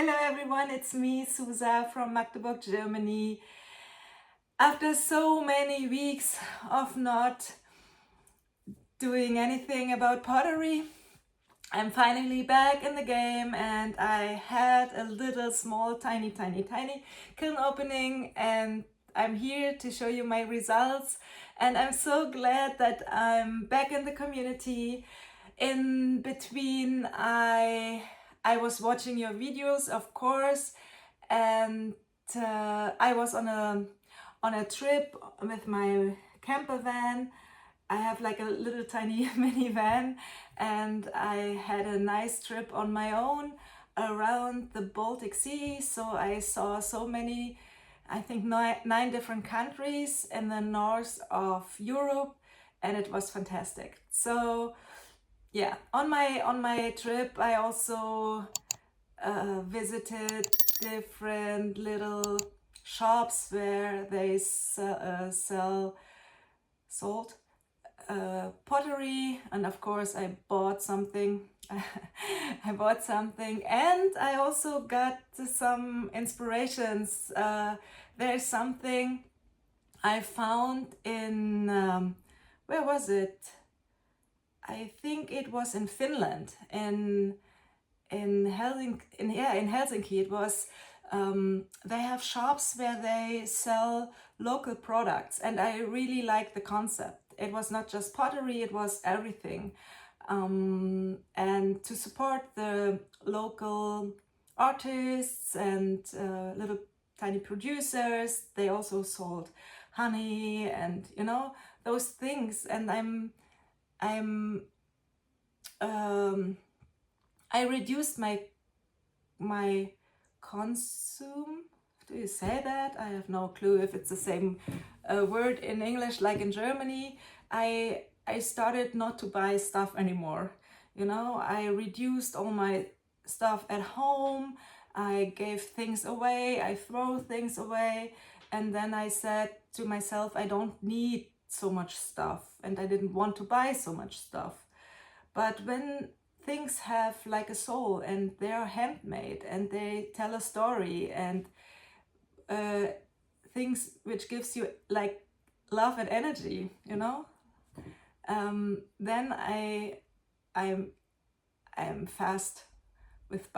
Hello everyone, it's me, Susa from Magdeburg, Germany. After so many weeks of not doing anything about pottery, I'm finally back in the game, and I had a little small tiny kiln opening, and I'm here to show you my results. And I'm so glad that I'm back in the community. In between, I was watching your videos, of course, and I was on a trip with my camper van. I have like a little tiny minivan, and I had a nice trip on my own around the Baltic Sea. So I saw so many, I think nine different countries in the north of Europe, and it was fantastic. So yeah, on my trip I also visited different little shops where they sold pottery, and of course I bought something. I bought something, and I also got some inspirations. There's something I found in where was it? I think it was in Finland, in Helsinki. It was they have shops where they sell local products, and I really like the concept. It was not just pottery, it was everything. And to support the local artists and little tiny producers, they also sold honey and those things. And I reduced my consume. Do you say that? I have no clue if it's the same word in English like in Germany. I started not to buy stuff anymore. I reduced all my stuff at home. I gave things away. I throw things away. And then I said to myself, I don't need so much stuff, and I didn't want to buy so much stuff. But when things have like a soul, and they are handmade, and they tell a story, and things which gives you like love and energy, then I'm fast with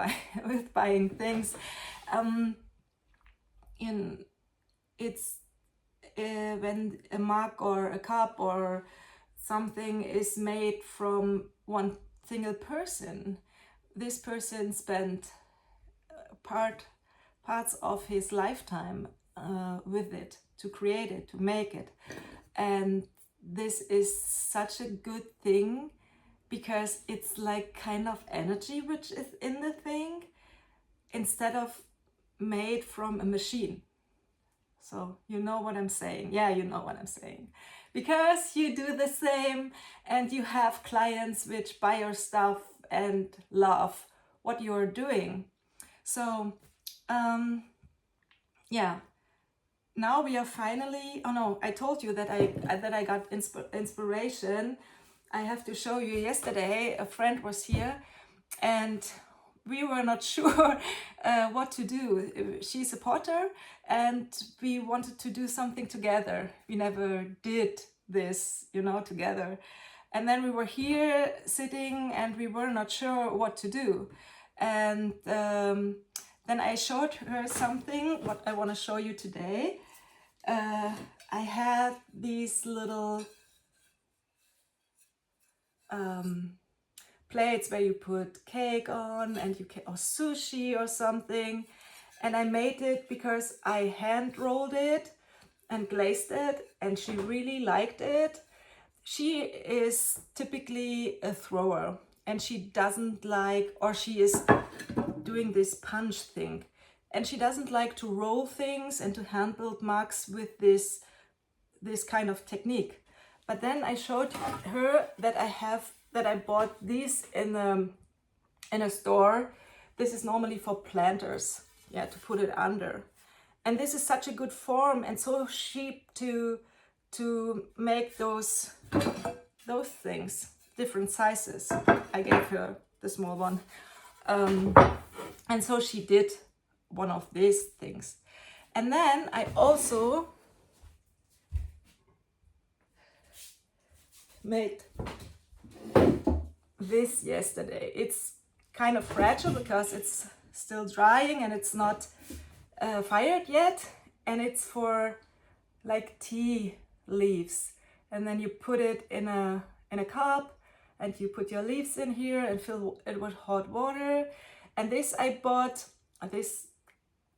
with buying things. It's when a mug or a cup or something is made from one single person. This person spent parts of his lifetime with it, to create it, to make it. And this is such a good thing, because it's like kind of energy which is in the thing, instead of made from a machine. So you know what I'm saying? Yeah, you know what I'm saying. Because you do the same, and you have clients which buy your stuff and love what you're doing. So yeah, now we are finally, oh no, I told you that I got inspiration. I have to show you. Yesterday a friend was here, and we were not sure what to do. She's a potter, and we wanted to do something together. We never did this, together. And then we were here sitting, and we were not sure what to do. And then I showed her something, what I want to show you today. I had these little plates where you put cake on, and or sushi or something. And I made it because I hand rolled it and glazed it, and she really liked it. She is typically a thrower, and she doesn't like, or she is doing this punch thing, and she doesn't like to roll things and to hand build mugs with this kind of technique. But then I showed her that I bought these in a store. This is normally for planters, to put it under. And this is such a good form, and so cheap to make those things, different sizes. I gave her the small one. And so she did one of these things. And then I also made this yesterday. It's kind of fragile because it's still drying and it's not fired yet, and it's for like tea leaves, and then you put it in a cup and you put your leaves in here and fill it with hot water. And this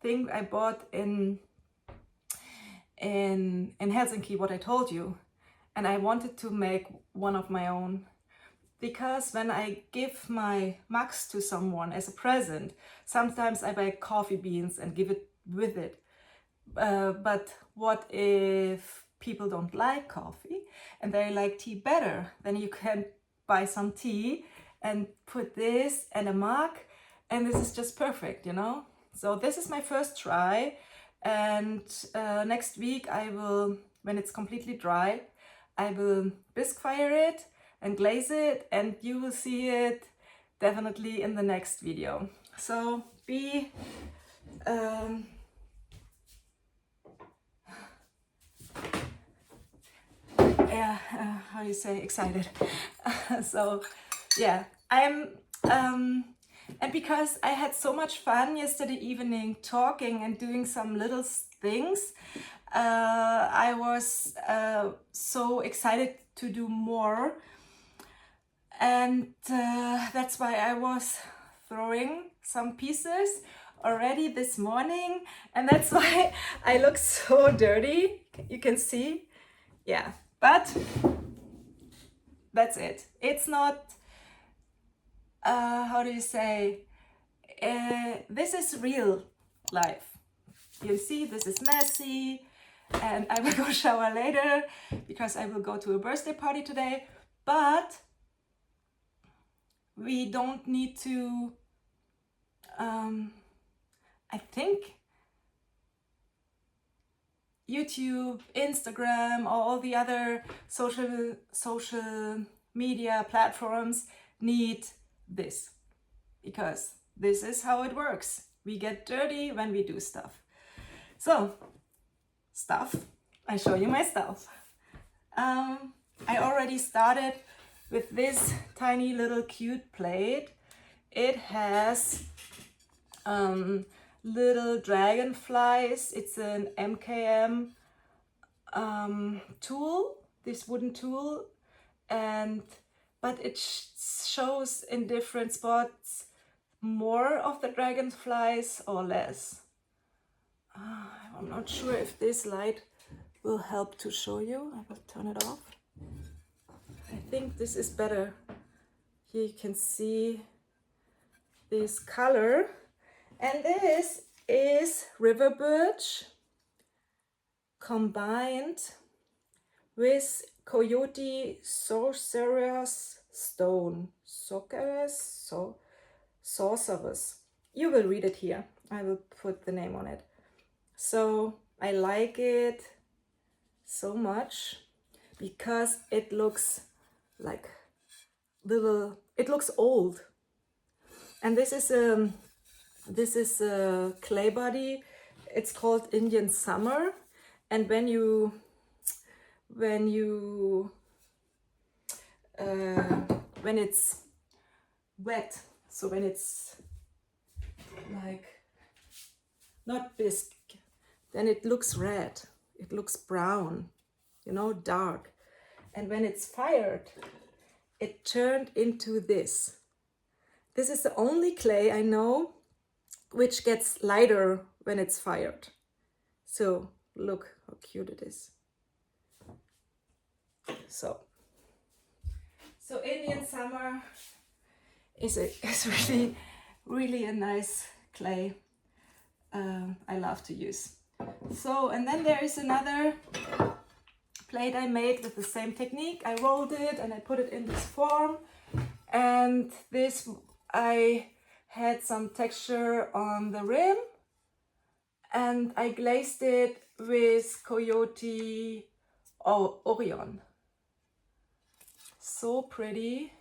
thing I bought in Helsinki, what I told you, and I wanted to make one of my own, because when I give my mugs to someone as a present, sometimes I buy coffee beans and give it with it. But what if people don't like coffee and they like tea better? Then you can buy some tea and put this in a mug, and this is just perfect, you know? So this is my first try, and next week I will, when it's completely dry, I will bisque fire it and glaze it, and you will see it definitely in the next video. So be yeah, how you say, excited. So yeah, I'm and because I had so much fun yesterday evening talking and doing some little things, I was so excited to do more, and that's why I was throwing some pieces already this morning, and that's why I look so dirty. You can see, yeah, but that's it. It's not how do you say, this is real life. You see, this is messy, and I will go shower later because I will go to a birthday party today. But we don't need to, I think YouTube, Instagram, or all the other social media platforms need this, because this is how it works. We get dirty when we do stuff. So, stuff, I show you my stuff. I already started with this tiny little cute plate. It has little dragonflies. It's an MKM tool, this wooden tool, and but it shows in different spots more of the dragonflies or less. I'm not sure if this light will help to show you. I will turn it off. I think this is better. Here you can see this color, and this is river birch combined with coyote sorcerer's stone. Sorceress. You will read it here. I will put the name on it. So I like it so much because it looks like little, it looks old. And this is a clay body. It's called Indian Summer. And when it's wet, so when it's like not bisque, then it looks red, it looks brown, you know, dark. And when it's fired, it turned into this. This is the only clay I know which gets lighter when it's fired. So look how cute it is. So Indian Summer is really a nice clay I love to use. So, and then there is another plate I made with the same technique. I rolled it and I put it in this form, and this I had some texture on the rim, and I glazed it with Coyote Orion. So pretty.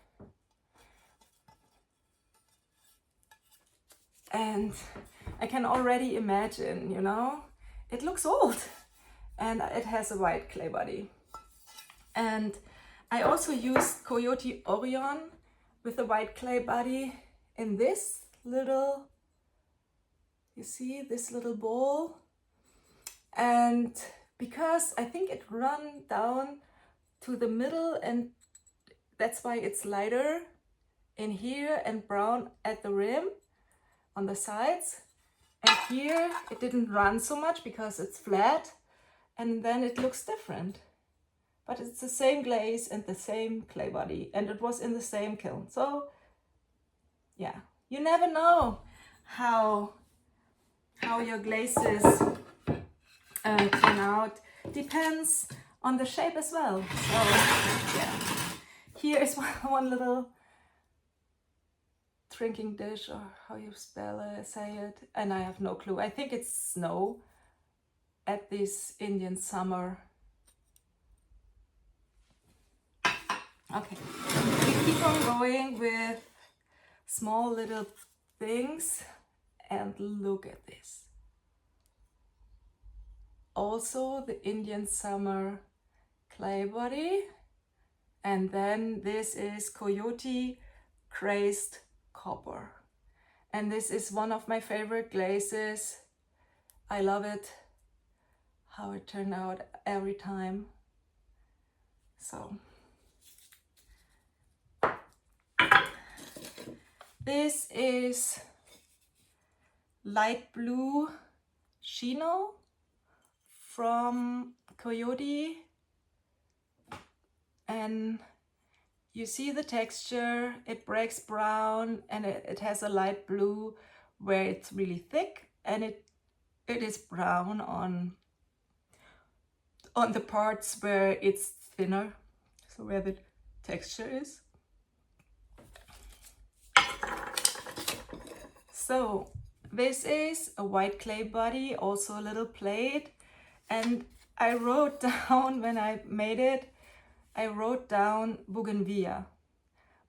and I can already imagine, you know, it looks old and it has a white clay body. And I also used Coyote Orion with a white clay body in this little, you see, this little bowl. And because I think it ran down to the middle, and that's why it's lighter in here and brown at the rim on the sides. And here it didn't run so much because it's flat, and then it looks different. But it's the same glaze and the same clay body, and it was in the same kiln. So yeah, you never know how your glazes turn out. Depends on the shape as well. So yeah, here is one little drinking dish, or how you say it, and I have no clue. I think it's snow at this Indian summer. Okay, we keep on going with small little things, and look at this. Also the Indian summer clay body, and then this is Coyote crazed copper, and this is one of my favorite glazes. I love it, how it turned out every time. So this is light blue chino from Coyote, and you see the texture, it breaks brown, and it has a light blue where it's really thick, and it is brown on the parts where it's thinner, so where the texture is. So this is a white clay body, also a little plate, and I wrote down, when I made it, I wrote down bougainvillea,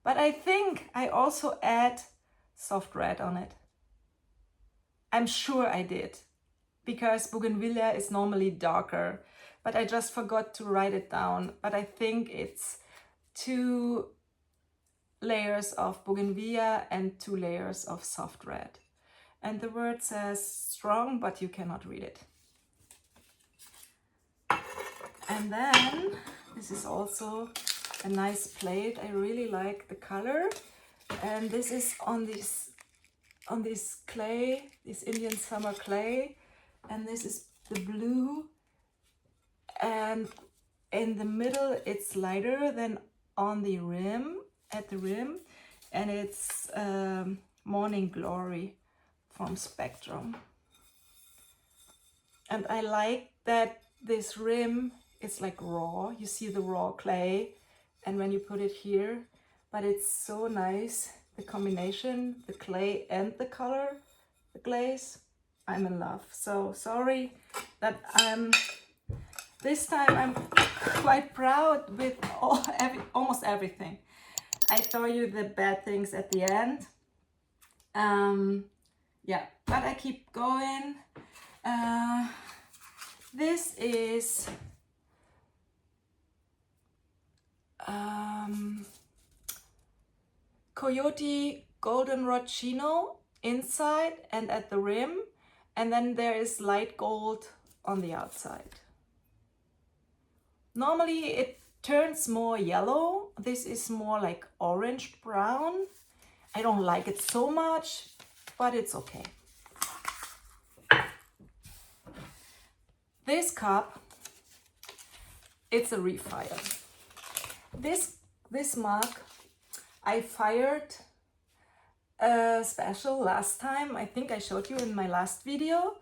but I think I also add soft red on it. I'm sure I did, because bougainvillea is normally darker, but I just forgot to write it down. But I think it's 2 layers of bougainvillea and 2 layers of soft red. And the word says strong, but you cannot read it. And then this is also a nice plate. I really like the color, and this is on this clay, this Indian summer clay, and this is the blue, and in the middle it's lighter than on the rim, at the rim, and it's Morning Glory from Spectrum. And I like that this rim is like raw. You see the raw clay, and when you put it here, but it's so nice, the combination, the clay and the color, the glaze. I'm in love. So sorry that this time I'm quite proud with almost everything. I show you the bad things at the end. Yeah, but I keep going. This is Coyote goldenrod chino inside and at the rim, and then there is light gold on the outside. Normally it turns more yellow. This is more like orange brown. I don't like it so much, but it's okay. This cup, it's a refire. This mug, I fired a special last time. I think I showed you in my last video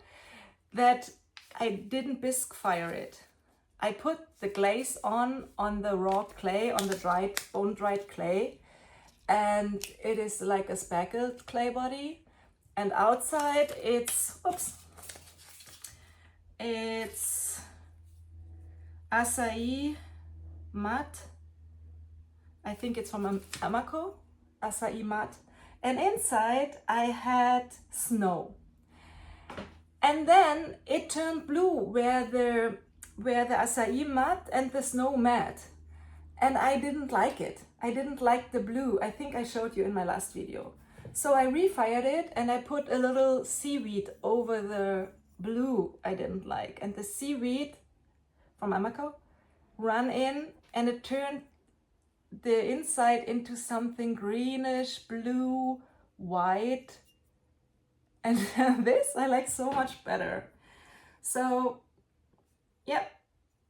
that I didn't bisque fire it. I put the glaze on the raw clay, on the bone-dried clay, and it is like a speckled clay body. And outside it's, it's acai matte. I think it's from Amaco, acai matte. and inside I had snow. And then it turned blue where the acai mat and the snow met. And I didn't like it. I didn't like the blue. I think I showed you in my last video. So I refired it and I put a little seaweed over the blue I didn't like. And the seaweed from Amako ran in and it turned the inside into something greenish, blue, white. And this I like so much better. So yeah,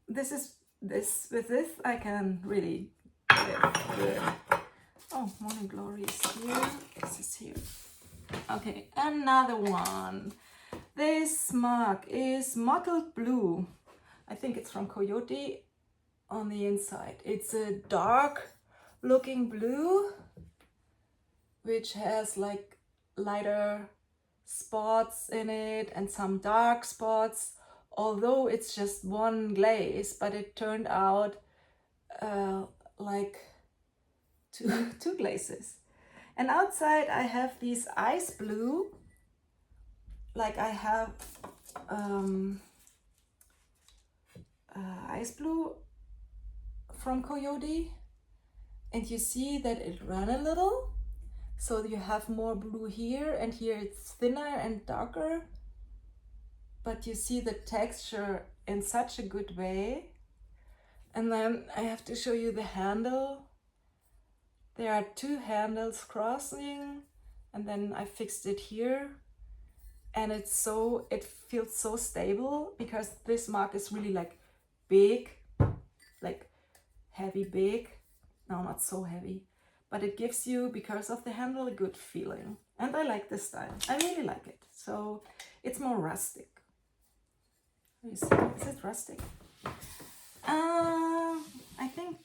with this I can really live good. Oh, Morning Glory is here. This is here. Okay, another one. This mug is mottled blue. I think it's from Coyote on the inside. It's a dark looking blue, which has like lighter spots in it and some dark spots, although it's just one glaze, but it turned out like two glazes. And outside I have these ice blue, like I have ice blue from Coyote, and you see that it ran a little, so you have more blue here, and here it's thinner and darker, but you see the texture in such a good way. And then I have to show you the handle. There are two handles crossing, and then I fixed it here, and it feels so stable, because this mug is really like big, like heavy big. No, not so heavy, but it gives you, because of the handle, a good feeling. And I like this style. I really like it. So it's more rustic. You see, is it rustic? I think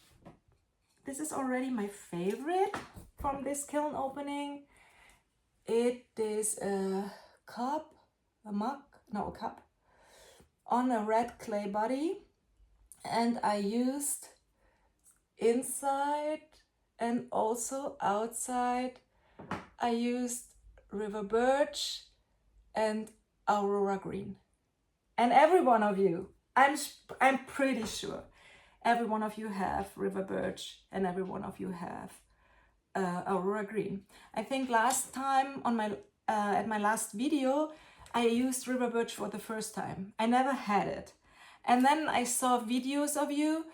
this is already my favorite from this kiln opening. It is a cup on a red clay body, and I used inside and also outside, I used river birch and aurora green. And every one of you, I'm pretty sure every one of you have river birch and every one of you have aurora green. I think last time on my at my last video I used river birch for the first time. I never had it, and then I saw videos of you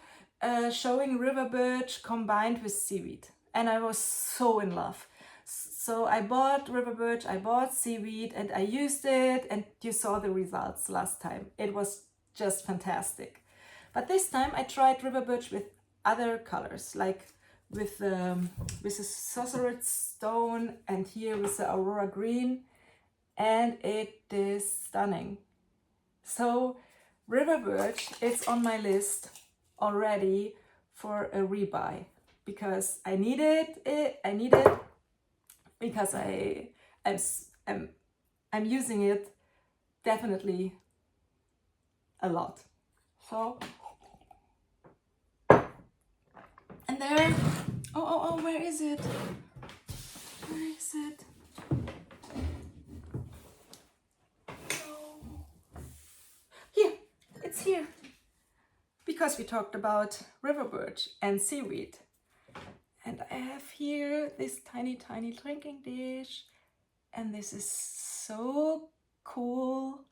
showing river birch combined with seaweed, and I was so in love. So I bought river birch, I bought seaweed, and I used it, and you saw the results last time. It was just fantastic. But this time I tried river birch with other colors, like with a sorcerer's stone, and here with the aurora green, and it is stunning. So river birch is on my list already for a rebuy, because I need it. I need it because I'm using it definitely a lot. So, and there, oh, where is it? Where is it? Oh. Here, it's here. Because we talked about river birch and seaweed. And I have here this tiny drinking dish, and this is so cool.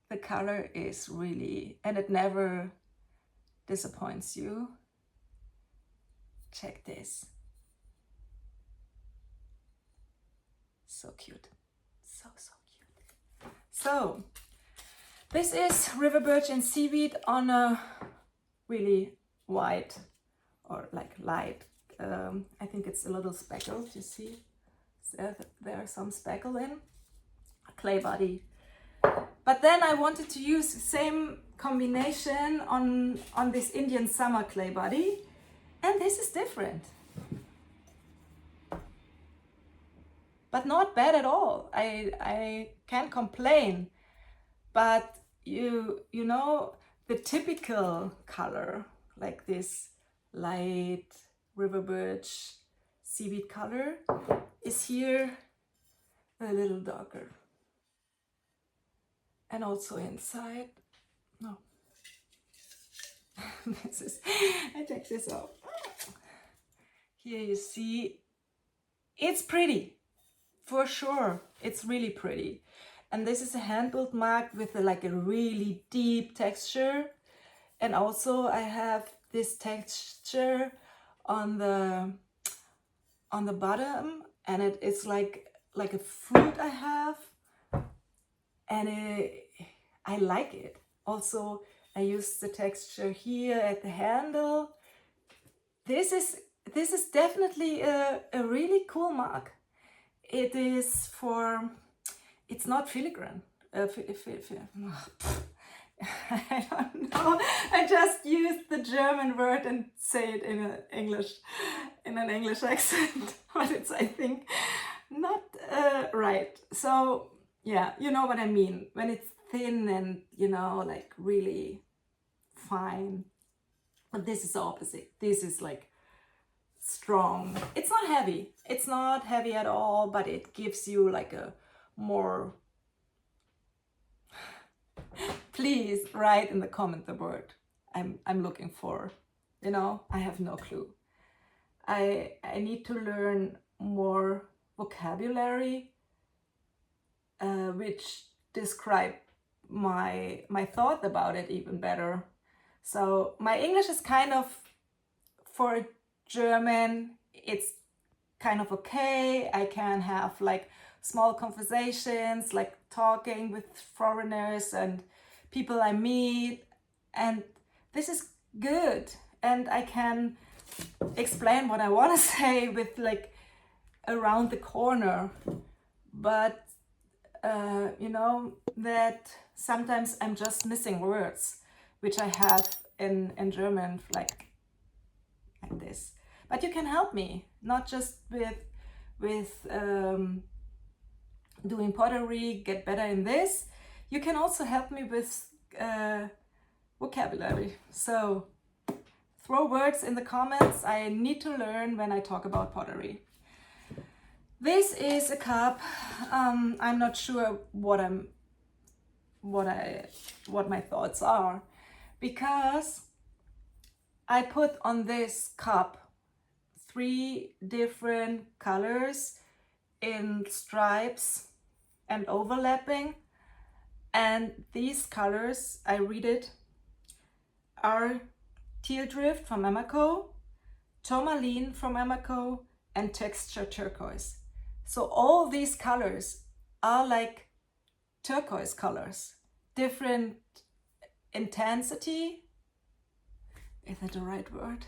The color is really, and it never disappoints you. Check this. So cute. So cute. So this is river birch and seaweed on a really white or like light. I think it's a little speckled, you see, there are some speckle in a clay body. But then I wanted to use the same combination on this Indian summer clay body, and this is different, but not bad at all. I can't complain. But you know, the typical color, like this light river birch seaweed color, is here a little darker. And also inside. No. This is, I take this off. Here you see, it's pretty, for sure. It's really pretty. And this is a hand-built mug with like a really deep texture. And also I have this texture on the bottom, and it's like a fruit I have, and I like it. Also, I use the texture here at the handle. This is definitely a really cool mug. It is for, it's not filigrane. I don't know. I just used the German word and say it in an English accent, but it's, I think, not right. So yeah, you know what I mean. When it's thin and, you know, like really fine. But this is the opposite. This is like strong. It's not heavy. It's not heavy at all, but it gives you like a more... Please write in the comment the word I'm looking for. You know, I have no clue. I need to learn more vocabulary, which describe my thought about it even better. So my English is kind of, for German, it's kind of okay. I can have like small conversations, like talking with foreigners and people I meet, and this is good. And I can explain what I want to say with like around the corner. But you know that sometimes I'm just missing words, which I have in German, like this. But you can help me, not just with doing pottery, get better in this. You can also help me with vocabulary. So throw words in the comments I need to learn when I talk about pottery. This is a cup. I'm not sure what my thoughts are, because I put on this cup 3 different colors in stripes and overlapping, and these colors, I read it, are Teal Drift from Emako, Tourmaline from Emako, and Texture Turquoise. So all these colors are like turquoise colors, different intensity. Is that the right word?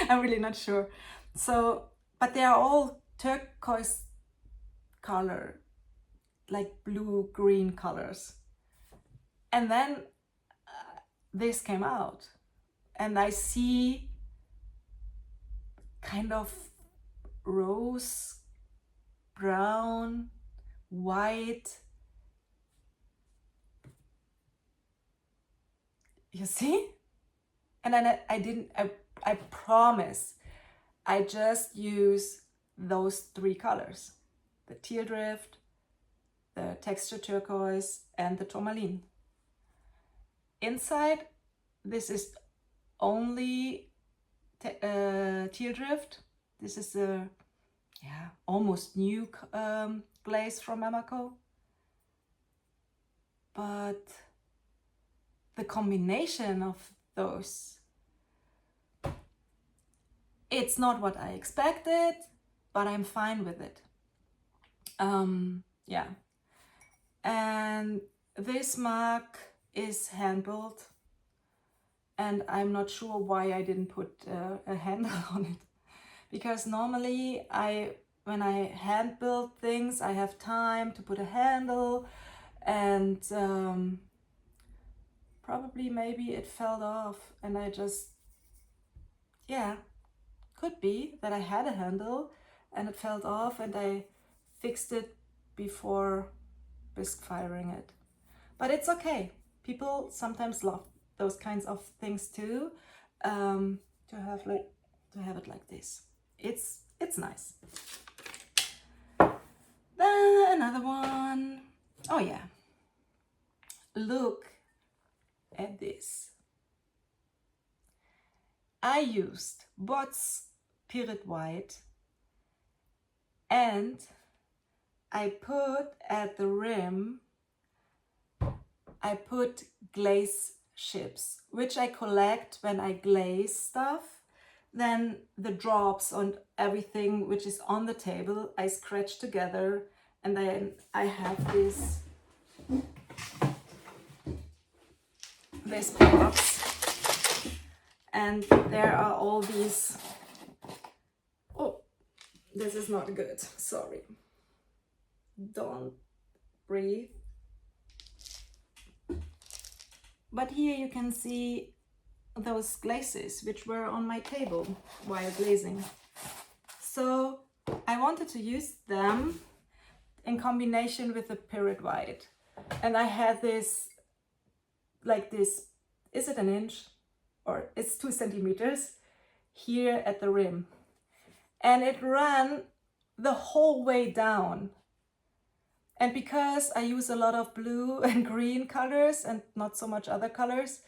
I'm really not sure. So, but they are all turquoise color, like blue-green colors. And then this came out, and I see kind of rose, brown, white. You see? And then I promise, I just use those 3 colors: the Teal Drift, the Texture Turquoise, and the Tourmaline. Inside, this is only Teal Drift. This is a almost new glaze from Emako. But the combination of those, it's not what I expected, but I'm fine with it. Yeah. And this mug is hand-built, and I'm not sure why I didn't put a handle on it, because normally when I hand-build things, I have time to put a handle, and probably maybe it fell off, and I just, could be that I had a handle and it fell off, and I fixed it before bisque firing it. But it's okay. People sometimes love those kinds of things too. To have it like this. It's It's nice. Then another one. Oh yeah. Look at this. I used Bots Period White and I put at the rim, I put glaze chips, which I collect when I glaze stuff. Then the drops on everything which is on the table, I scratch together, and then I have this box, and there are all these. Oh, this is not good, sorry. Don't breathe. But here you can see those glazes which were on my table while glazing. So I wanted to use them in combination with the period white. And I had this, like this, is it an inch? Or it's 2 centimeters here at the rim. And it ran the whole way down. And because I use a lot of blue and green colors and not so much other colors,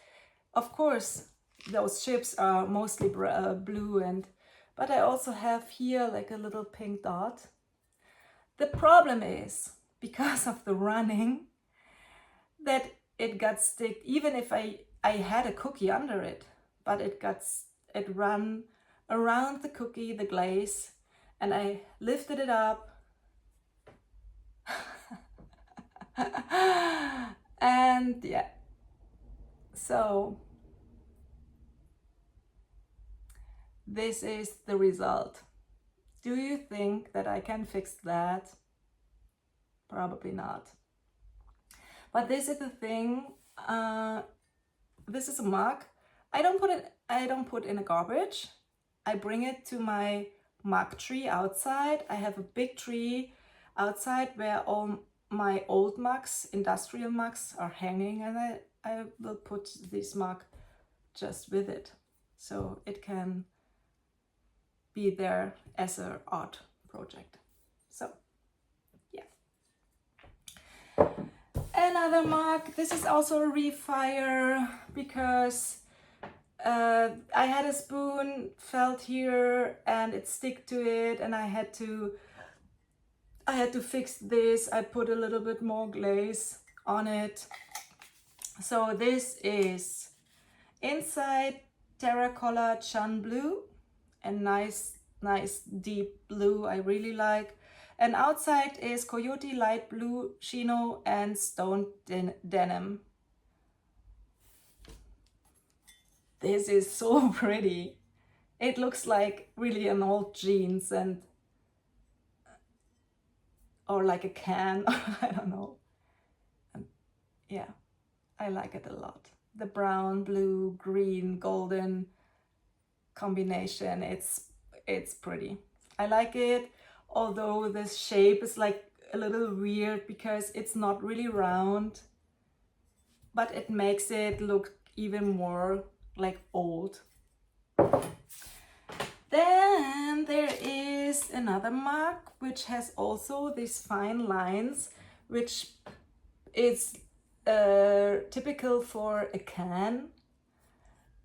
of course, those chips are mostly blue, but I also have here like a little pink dot. The problem is, because of the running, that it got stick, even if I had a cookie under it, but it ran around the cookie, the glaze, and I lifted it up. And yeah, so this is the result. Do you think that I can fix that? Probably not. But this is the thing. This is a mug. I don't put in a garbage. I bring it to my mug tree outside. I have a big tree outside where all my old mugs, industrial mugs, are hanging, and I will put this mug just with it, so it can be there as an art project. So yeah. Another mug. This is also a refire because I had a spoon felt here and it stick to it, and I had to fix this. I put a little bit more glaze on it. So this is inside terracotta chun blue, and nice deep blue I really like. And outside is coyote light blue, chino, and stone denim. This is so pretty. It looks like really an old jeans or like a can, I don't know. Yeah, I like it a lot. The brown, blue, green, golden combination, it's pretty. I like it, although this shape is like a little weird because it's not really round, but it makes it look even more like old. Then there is another mug which has also these fine lines, which is typical for a can.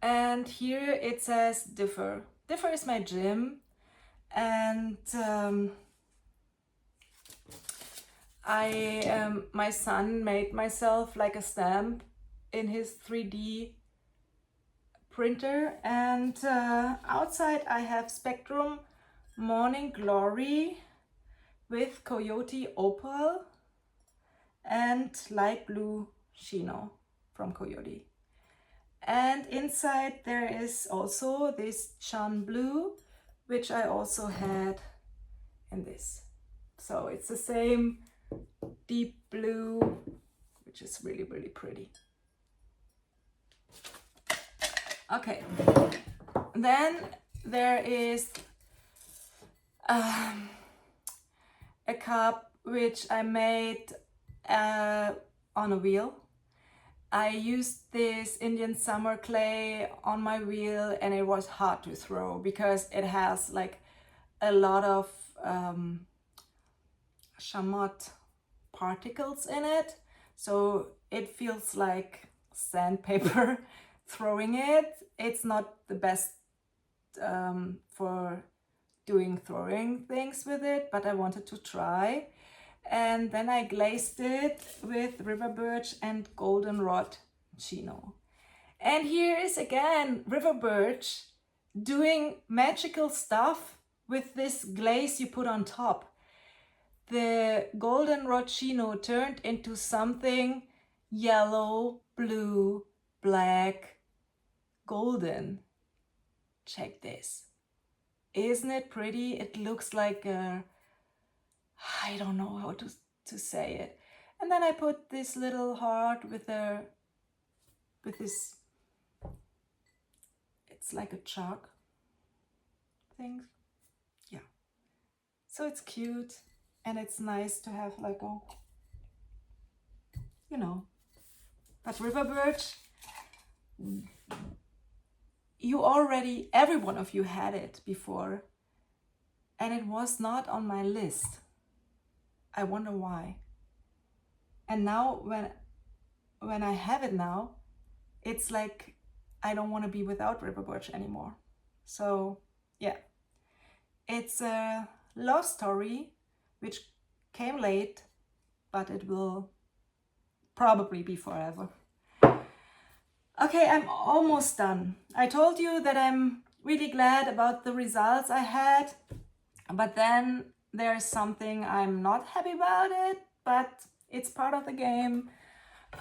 And here it says differ. Differ is my gym, and my son made myself like a stamp in his 3D printer, and outside I have Spectrum Morning Glory with Coyote Opal and light blue chino from Coyote. And inside there is also this chun blue, which I also had in this. So it's the same deep blue, which is really, really pretty. Okay, then there is a cup which I made on a wheel. I used this Indian summer clay on my wheel, and it was hard to throw because it has like a lot of chamois particles in it, so it feels like sandpaper throwing it. It's not the best for doing throwing things with it, but I wanted to try. And then I glazed it with river birch and goldenrod chino. And here is again river birch doing magical stuff with this glaze you put on top. The goldenrod chino turned into something yellow, blue, black, golden. Check this. Isn't it pretty? It looks like a, I don't know how to say it. And then I put this little heart with this, it's like a chalk thing. Yeah. So it's cute and it's nice to have like a, you know, but river birch, you already, every one of you had it before, and it was not on my list. I wonder why. And now when I have it now, it's like I don't want to be without river birch anymore. So yeah, it's a love story which came late, but it will probably be forever. Okay, I'm almost done. I told you that I'm really glad about the results I had, but then there's something I'm not happy about it, but it's part of the game.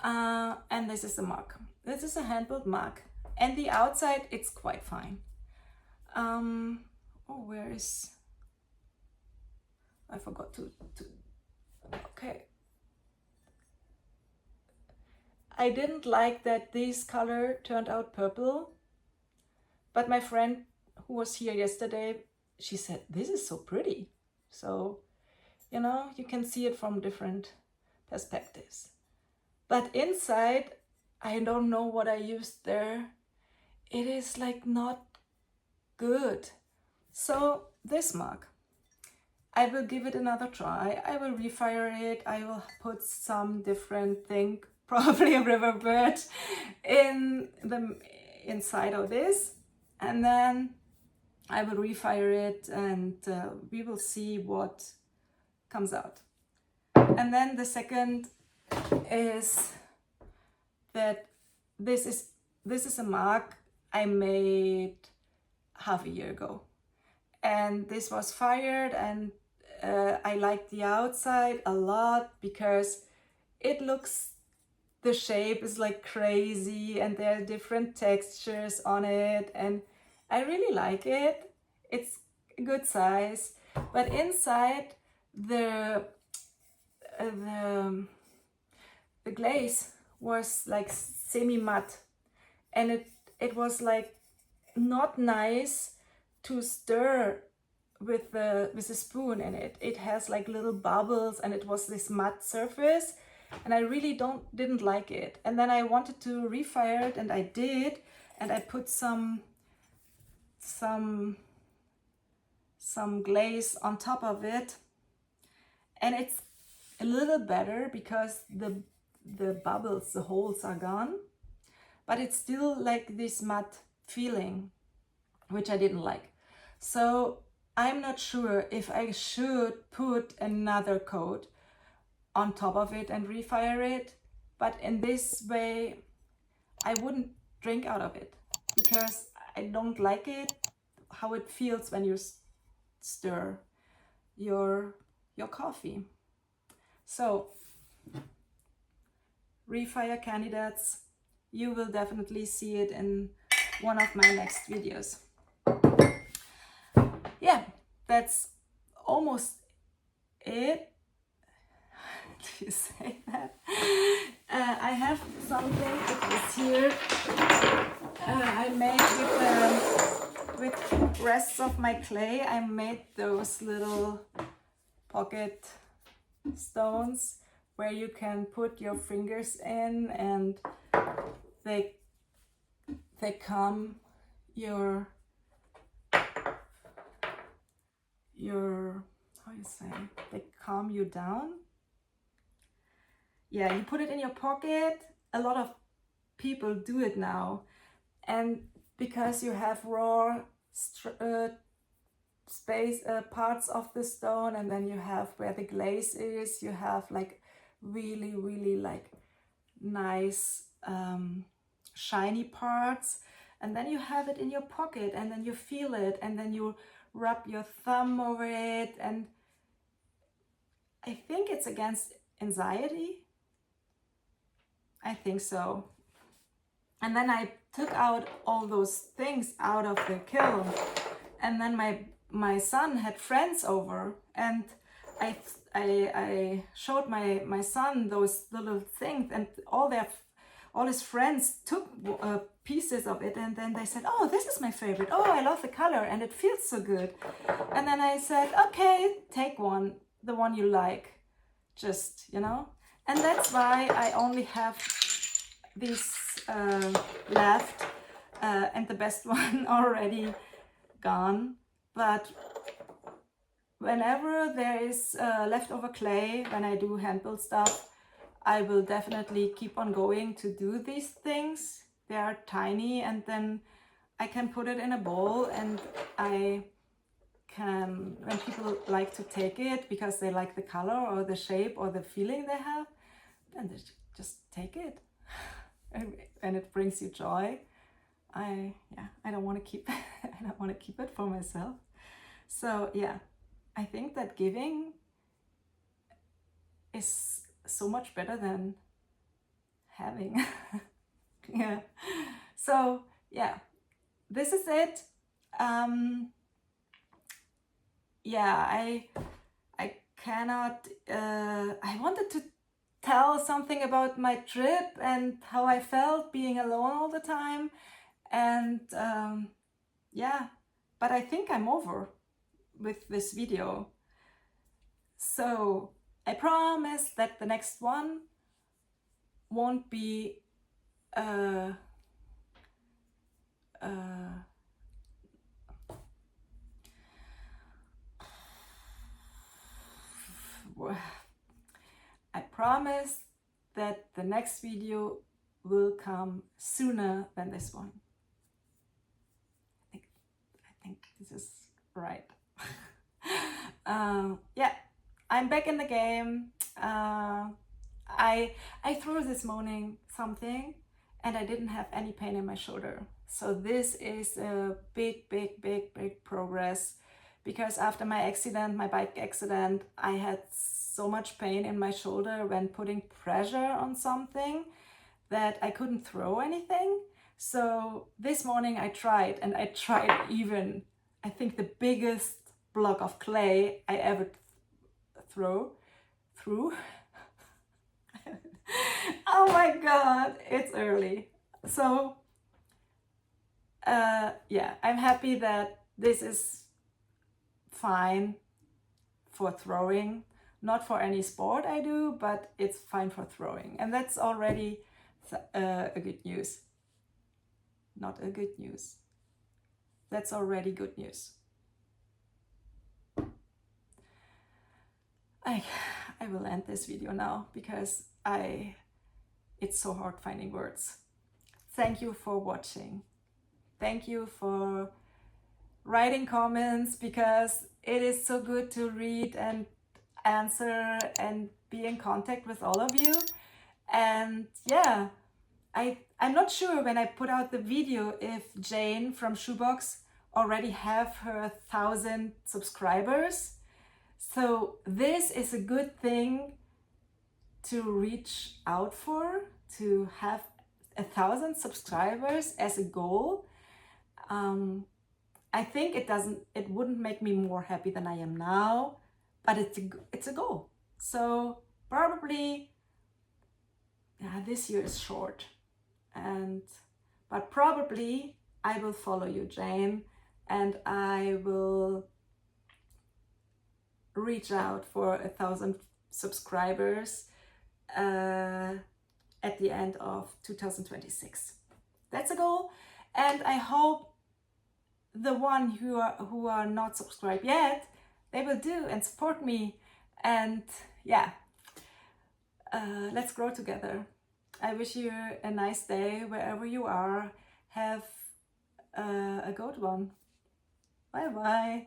And this is a mug. This is a hand-built mug, and the outside, it's quite fine. Oh, where is, I forgot to, okay. I didn't like that this color turned out purple, but my friend who was here yesterday, she said, this is so pretty. So, you know, you can see it from different perspectives. But inside, I don't know what I used there. It is like not good. So this mug, I will give it another try. I will refire it. I will put some different thing, probably a river birch, in the inside of this, and then I will refire it, and we will see what comes out. And then the second is that this is a mug I made half a year ago, and this was fired, and I like the outside a lot because it looks, the shape is like crazy and there are different textures on it, and I really like it. It's a good size, but inside the glaze was like semi-matte, and it was like not nice to stir with the spoon in it. It has like little bubbles, and it was this matte surface, and I really didn't like it. And then I wanted to refire it, and I did, and I put some glaze on top of it, and it's a little better because the bubbles, the holes are gone, but it's still like this matte feeling, which I didn't like. So I'm not sure if I should put another coat on top of it and refire it, but in this way I wouldn't drink out of it because I don't like it, how it feels when you stir your coffee. So refire candidates, you will definitely see it in one of my next videos. Yeah, that's almost it. Do you say that? I have something that is here. I made with rests of my clay. I made those little pocket stones where you can put your fingers in, and they calm your your, how you say, they calm you down. Yeah, you put it in your pocket. A lot of people do it now, and because you have raw space parts of the stone, and then you have where the glaze is, you have like really like nice shiny parts, and then you have it in your pocket, and then you feel it, and then you rub your thumb over it, and I think it's against anxiety. I think so. And then I took out all those things out of the kiln, and then my son had friends over, and I showed my son those little things, and all his friends took pieces of it, and then they said, oh, this is my favorite, oh, I love the color and it feels so good. And then I said, okay, take one, the one you like, just, you know. And that's why I only have these left, and the best one already gone. But whenever there is leftover clay, when I do hand build stuff, I will definitely keep on going to do these things. They are tiny, and then I can put it in a bowl, and I can, when people like to take it because they like the color or the shape or the feeling they have, then they just take it. And it brings you joy. I don't want to keep I don't want to keep it for myself. So yeah, I think that giving is so much better than having. Yeah. So yeah, this is it. Yeah, I cannot. I wanted to tell something about my trip and how I felt being alone all the time, and yeah, but I think I'm over with this video. So I promise that the next one won't be I promise that the next video will come sooner than this one. I think this is right. Yeah, I'm back in the game. I threw this morning something, and I didn't have any pain in my shoulder. So this is a big progress, because after my accident, my bike accident, I had so much pain in my shoulder when putting pressure on something that I couldn't throw anything. So this morning I tried, and I tried even, I think, the biggest block of clay I ever threw. Oh my god, it's early. So yeah, I'm happy that this is fine for throwing, not for any sport I do, but it's fine for throwing, and that's already a good news. Not a good news. That's already good news. I will end this video now, because it's so hard finding words. Thank you for watching. Thank you for writing comments, because it is so good to read and answer and be in contact with all of you. And yeah, I'm not sure when I put out the video if Jane from Shoebox already have her 1,000 subscribers. So this is a good thing to reach out for, to have 1,000 subscribers as a goal. I think it wouldn't make me more happy than I am now, but it's a goal. So probably, yeah, this year is short, but probably I will follow you, Jane, and I will reach out for 1,000 subscribers at the end of 2026. That's a goal, and I hope the one who are not subscribed yet they will do and support me. And yeah, let's grow together. I wish you a nice day wherever you are. Have a good one. Bye bye.